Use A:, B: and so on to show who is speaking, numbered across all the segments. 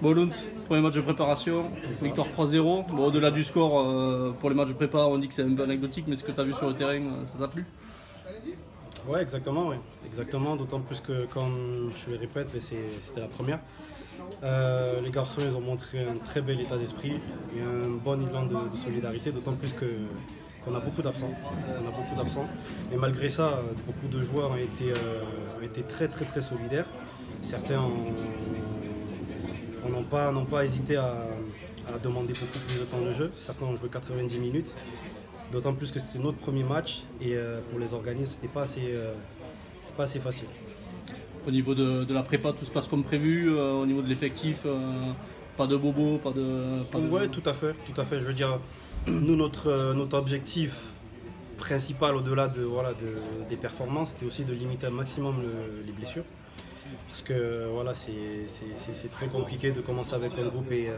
A: Bon, Lund, premier match de préparation, victoire 3-0. Bon, au-delà du score, pour les matchs de prépa, on dit que c'est un peu anecdotique, mais ce que tu as vu sur le terrain, ça t'a plu?
B: Ouais, exactement, ouais. Exactement, d'autant plus que, comme tu le répètes, mais c'était la première. Les garçons, ils ont montré un très bel état d'esprit et un bon élan de solidarité, d'autant plus qu'on a beaucoup d'absents. On a beaucoup d'absents. Et malgré ça, beaucoup de joueurs ont été très très très solidaires. Certains n'ont pas hésité à demander beaucoup plus de temps de jeu. Certains ont joué 90 minutes. D'autant plus que c'était notre premier match et pour les organismes, c'est pas assez facile.
A: Au niveau de la prépa, tout se passe comme prévu. Au niveau de l'effectif, pas de bobos, pas de...
B: Ouais, tout à fait, tout à fait. Je veux dire, nous, notre objectif principal au-delà des performances, c'était aussi de limiter un maximum les blessures. Parce que voilà, c'est très compliqué de commencer avec un groupe et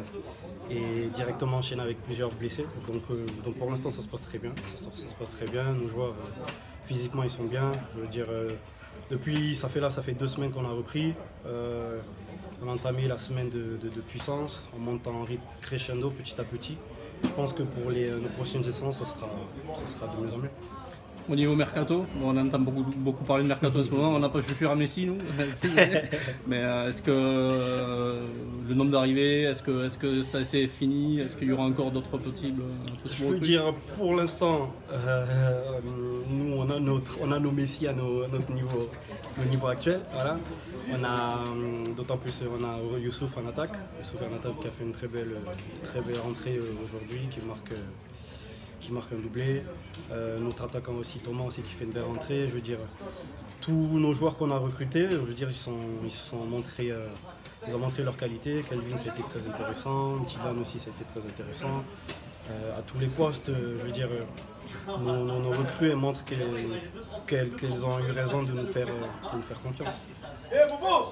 B: directement enchaîner avec plusieurs blessés. Donc pour l'instant, ça se passe très bien. Ça se passe très bien. Nos joueurs, physiquement, ils sont bien. Je veux dire, ça fait 2 semaines qu'on a repris. On a entamé la semaine de puissance. On monte en rythme crescendo petit à petit. Je pense que pour nos prochaines séances, ce sera de mieux en mieux.
A: Au niveau mercato, bon, on entend beaucoup parler de mercato en ce moment, on n'a pas pu ramener Messi nous, mais est-ce que le nombre d'arrivées, est-ce que ça c'est fini, est-ce qu'il y aura encore d'autres possibles
B: Je veux dire, pour l'instant, nous on a nos Messi à notre niveau actuel, voilà. D'autant plus on a Youssouf en attaque qui a fait une très belle rentrée aujourd'hui, qui marque un doublé. Notre attaquant aussi, Thomas aussi, qui fait une belle rentrée. Je veux dire, tous nos joueurs qu'on a recrutés, je veux dire, ils ont montré leur qualité. Kelvin, ça a été très intéressant. Dylan aussi, ça a été très intéressant. À tous les postes, je veux dire, nos recrues montrent qu'elles ont eu raison de nous faire confiance.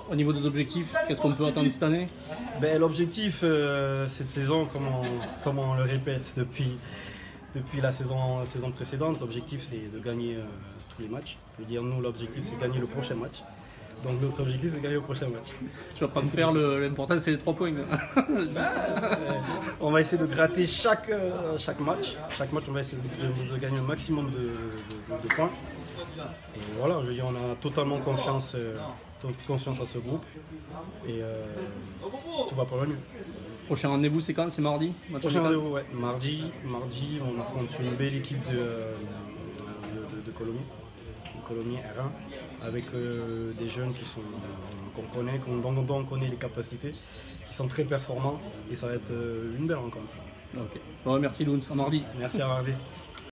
A: Au niveau des objectifs, qu'est-ce qu'on peut attendre cette année?
B: L'objectif cette saison, comme on le répète depuis la saison précédente, l'objectif c'est de gagner tous les matchs. Je veux dire, nous, l'objectif c'est de gagner le prochain match. Donc notre objectif c'est de gagner le prochain match.
A: Tu vas pas me faire l'important c'est les 3 points.
B: On va essayer de gratter chaque match. Chaque match, on va essayer de gagner un maximum de points. Et voilà, je veux dire, on a totalement confiance à ce groupe. Et tout va pour le mieux.
A: Prochain rendez-vous, c'est quand? C'est mardi?
B: Prochain rendez-vous, ouais. Mardi, on affronte une belle équipe de Colomiers R1, avec des jeunes qu'on connaît, dont on connaît les capacités, qui sont très performants, et ça va être une belle rencontre.
A: Ok. Bon, merci Loun, à mardi.
B: Merci, à mardi.